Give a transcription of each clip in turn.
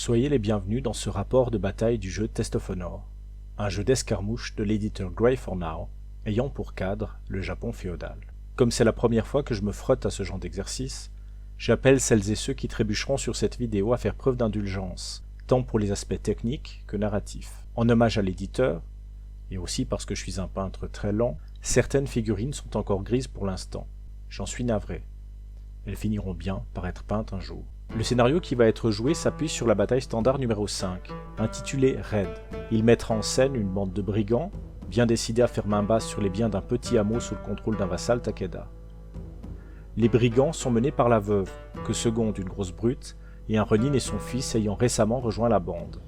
Soyez les bienvenus dans ce rapport de bataille du jeu Test of Honor, un jeu d'escarmouche de l'éditeur Grey for Now, ayant pour cadre le Japon féodal. Comme c'est la première fois que je me frotte à ce genre d'exercice, j'appelle celles et ceux qui trébucheront sur cette vidéo à faire preuve d'indulgence, tant pour les aspects techniques que narratifs. En hommage à l'éditeur, et aussi parce que je suis un peintre très lent, certaines figurines sont encore grises pour l'instant. J'en suis navré. Elles finiront bien par être peintes un jour. Le scénario qui va être joué s'appuie sur la bataille standard numéro 5, intitulée Raid. Il mettra en scène une bande de brigands, bien décidés à faire main basse sur les biens d'un petit hameau sous le contrôle d'un vassal Takeda. Les brigands sont menés par la veuve, que seconde une grosse brute, et un Ronin et son fils ayant récemment rejoint la bande.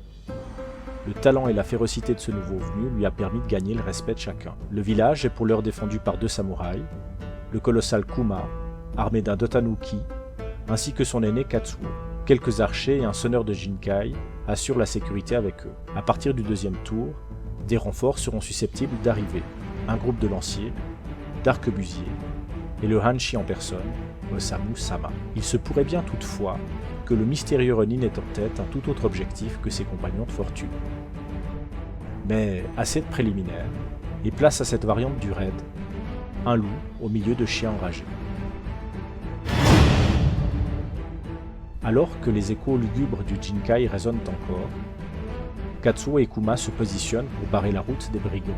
Le talent et la férocité de ce nouveau venu lui a permis de gagner le respect de chacun. Le village est pour l'heure défendu par 2 samouraïs, le colossal Kuma, armé d'un Dotanuki, ainsi que son aîné Katsuo. Quelques archers et un sonneur de Jinkai assurent la sécurité avec eux. À partir du 2e tour, des renforts seront susceptibles d'arriver. Un groupe de lanciers, d'arquebusiers, et le Hanshi en personne, Osamu Sama. Il se pourrait bien toutefois que le mystérieux Ronin ait en tête un tout autre objectif que ses compagnons de fortune. Mais assez de préliminaires, et place à cette variante du raid, un loup au milieu de chiens enragés. Alors que les échos lugubres du Jinkai résonnent encore, Katsuo et Kuma se positionnent pour barrer la route des brigands.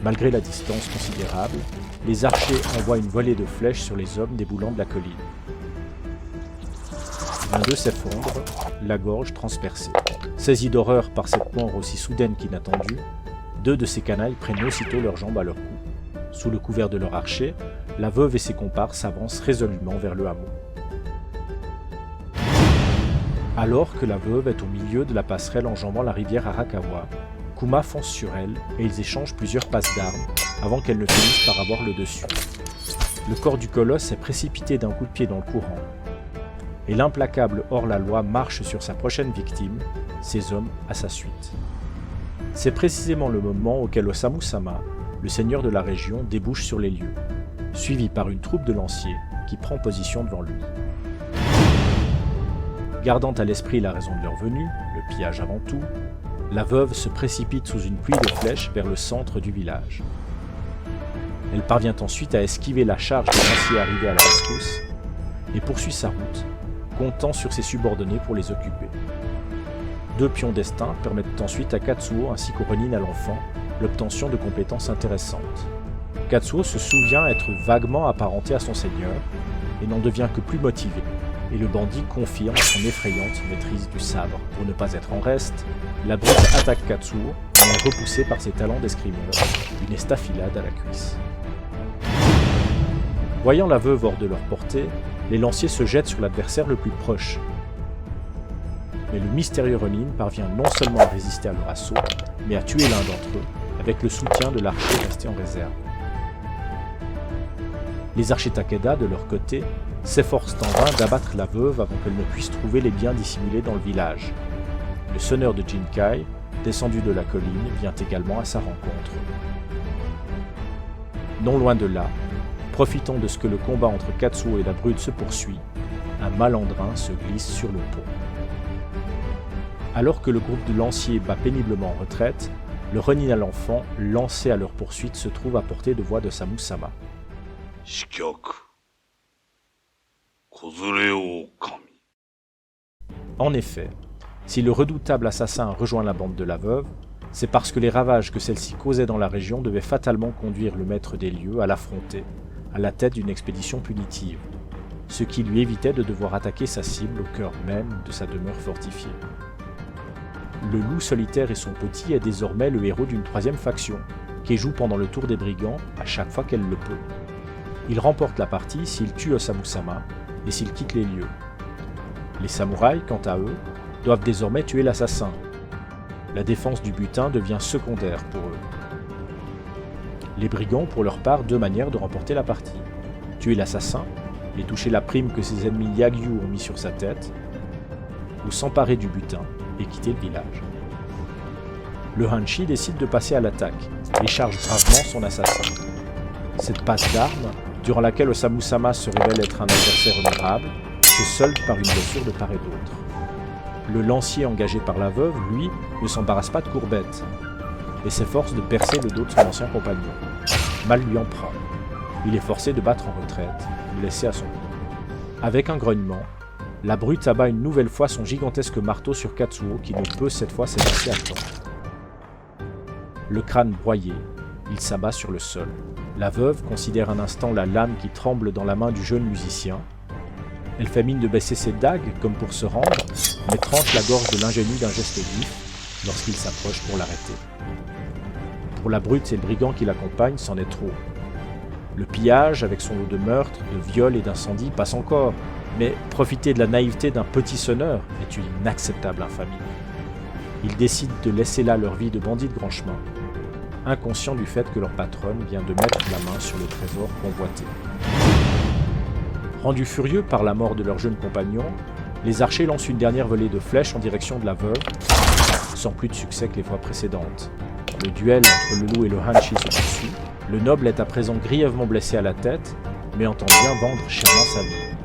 Malgré la distance considérable, les archers envoient une volée de flèches sur les hommes déboulant de la colline. L'un d'eux s'effondre, la gorge transpercée. Saisis d'horreur par cette mort aussi soudaine qu'inattendue, 2 de ces canailles prennent aussitôt leurs jambes à leur cou. Sous le couvert de leur archer, la veuve et ses comparses s'avancent résolument vers le hameau. Alors que la veuve est au milieu de la passerelle enjambant la rivière Arakawa, Kuma fonce sur elle et ils échangent plusieurs passes d'armes avant qu'elle ne finisse par avoir le dessus. Le corps du colosse est précipité d'un coup de pied dans le courant, et l'implacable hors-la-loi marche sur sa prochaine victime, ses hommes à sa suite. C'est précisément le moment auquel Osamu Sama, le seigneur de la région, débouche sur les lieux, suivi par une troupe de lanciers qui prend position devant lui. Gardant à l'esprit la raison de leur venue, le pillage avant tout, la veuve se précipite sous une pluie de flèches vers le centre du village. Elle parvient ensuite à esquiver la charge des lanciers arrivés à la rescousse et poursuit sa route, comptant sur ses subordonnés pour les occuper. 2 pions destins permettent ensuite à Katsuo ainsi qu'au Ronin à l'enfant l'obtention de compétences intéressantes. Katsuo se souvient être vaguement apparenté à son seigneur et n'en devient que plus motivé, et le bandit confirme son effrayante maîtrise du sabre. Pour ne pas être en reste, la brute attaque Katsuo, mais est repoussée par ses talents d'escrimeur, une estafilade à la cuisse. Voyant la veuve hors de leur portée, les lanciers se jettent sur l'adversaire le plus proche. Mais le mystérieux Ronin parvient non seulement à résister à leur assaut, mais à tuer l'un d'entre eux, avec le soutien de l'archer resté en réserve. Les archers Takeda, de leur côté, s'efforcent en vain d'abattre la veuve avant qu'elle ne puisse trouver les biens dissimulés dans le village. Le sonneur de Jinkai, descendu de la colline, vient également à sa rencontre. Non loin de là, profitant de ce que le combat entre Katsuo et la brute se poursuit, un malandrin se glisse sur le pont. Alors que le groupe de lanciers bat péniblement en retraite, le Ronin à l'enfant, lancé à leur poursuite, se trouve à portée de voix de Osamu Sama. En effet, si le redoutable assassin rejoint la bande de la veuve, c'est parce que les ravages que celle-ci causait dans la région devaient fatalement conduire le maître des lieux à l'affronter, à la tête d'une expédition punitive, ce qui lui évitait de devoir attaquer sa cible au cœur même de sa demeure fortifiée. Le loup solitaire et son petit est désormais le héros d'une 3e faction, qui joue pendant le tour des brigands à chaque fois qu'elle le peut. Il remporte la partie s'il tue Osamu Sama et s'il quitte les lieux. Les samouraïs, quant à eux, doivent désormais tuer l'assassin. La défense du butin devient secondaire pour eux. Les brigands ont pour leur part 2 manières de remporter la partie. Tuer l'assassin et toucher la prime que ses ennemis Yagyu ont mis sur sa tête, ou s'emparer du butin et quitter le village. Le Hanshi décide de passer à l'attaque et charge bravement son assassin. Cette passe d'armes, durant laquelle Osamu Sama se révèle être un adversaire honorable, se solde par une blessure de part et d'autre. Le lancier engagé par la veuve, lui, ne s'embarrasse pas de courbettes et s'efforce de percer le dos de son ancien compagnon. Mal lui en prend. Il est forcé de battre en retraite, le laisser à son compte. Avec un grognement, la brute abat une nouvelle fois son gigantesque marteau sur Katsuo qui ne peut cette fois s'élancer à temps. Le crâne broyé, il s'abat sur le sol. La veuve considère un instant la lame qui tremble dans la main du jeune musicien. Elle fait mine de baisser ses dagues comme pour se rendre, mais tranche la gorge de l'ingénu d'un geste vif lorsqu'il s'approche pour l'arrêter. Pour la brute et le brigand qui l'accompagne, c'en est trop. Le pillage, avec son lot de meurtres, de viols et d'incendies, passe encore, mais profiter de la naïveté d'un petit sonneur est une inacceptable infamie. Ils décident de laisser là leur vie de bandits de grand chemin, inconscients du fait que leur patronne vient de mettre la main sur le trésor convoité. Rendus furieux par la mort de leur jeune compagnon, les archers lancent une dernière volée de flèches en direction de la veuve, sans plus de succès que les fois précédentes. Le duel entre le loup et le hanshi se poursuit. Le noble est à présent grièvement blessé à la tête, mais entend bien vendre chèrement sa vie.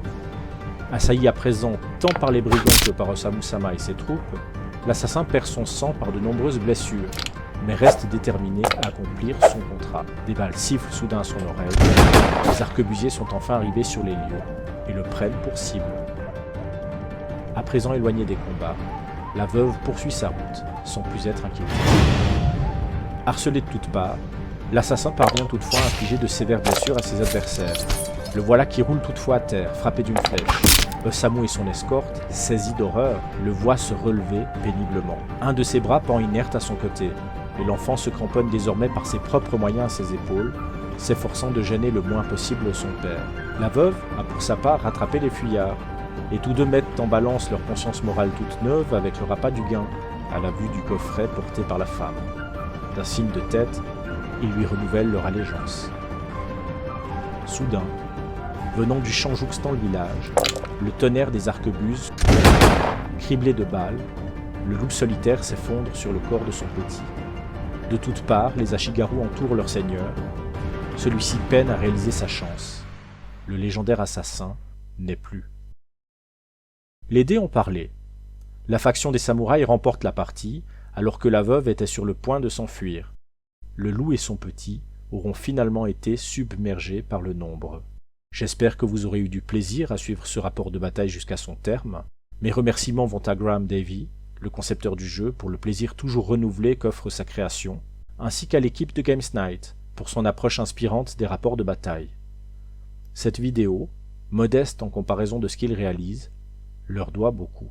Assailli à présent tant par les brigands que par Osamu-sama et ses troupes, l'assassin perd son sang par de nombreuses blessures, mais reste déterminé à accomplir son contrat. Des balles sifflent soudain à son oreille. Les arquebusiers sont enfin arrivés sur les lieux et le prennent pour cible. À présent éloignée des combats, la veuve poursuit sa route, sans plus être inquiétée. Harcelé de toutes parts, l'assassin parvient toutefois à infliger de sévères blessures à ses adversaires. Le voilà qui roule toutefois à terre, frappé d'une flèche. Osamu et son escorte, saisis d'horreur, le voient se relever péniblement. Un de ses bras pend inerte à son côté, et l'enfant se cramponne désormais par ses propres moyens à ses épaules, s'efforçant de gêner le moins possible son père. La veuve a pour sa part rattrapé les fuyards, et tous deux mettent en balance leur conscience morale toute neuve avec le appât du gain, à la vue du coffret porté par la femme. D'un signe de tête, ils lui renouvellent leur allégeance. Soudain, venant du champ jouxtant le village, le tonnerre des arquebuses, criblé de balles, le loup solitaire s'effondre sur le corps de son petit. De toutes parts, les Ashigaru entourent leur seigneur. Celui-ci peine à réaliser sa chance. Le légendaire assassin n'est plus. Les dés ont parlé. La faction des samouraïs remporte la partie, alors que la veuve était sur le point de s'enfuir. Le loup et son petit auront finalement été submergés par le nombre. J'espère que vous aurez eu du plaisir à suivre ce rapport de bataille jusqu'à son terme. Mes remerciements vont à Graham Davy, le concepteur du jeu, pour le plaisir toujours renouvelé qu'offre sa création, ainsi qu'à l'équipe de Games Night pour son approche inspirante des rapports de bataille. Cette vidéo, modeste en comparaison de ce qu'ils réalisent, leur doit beaucoup.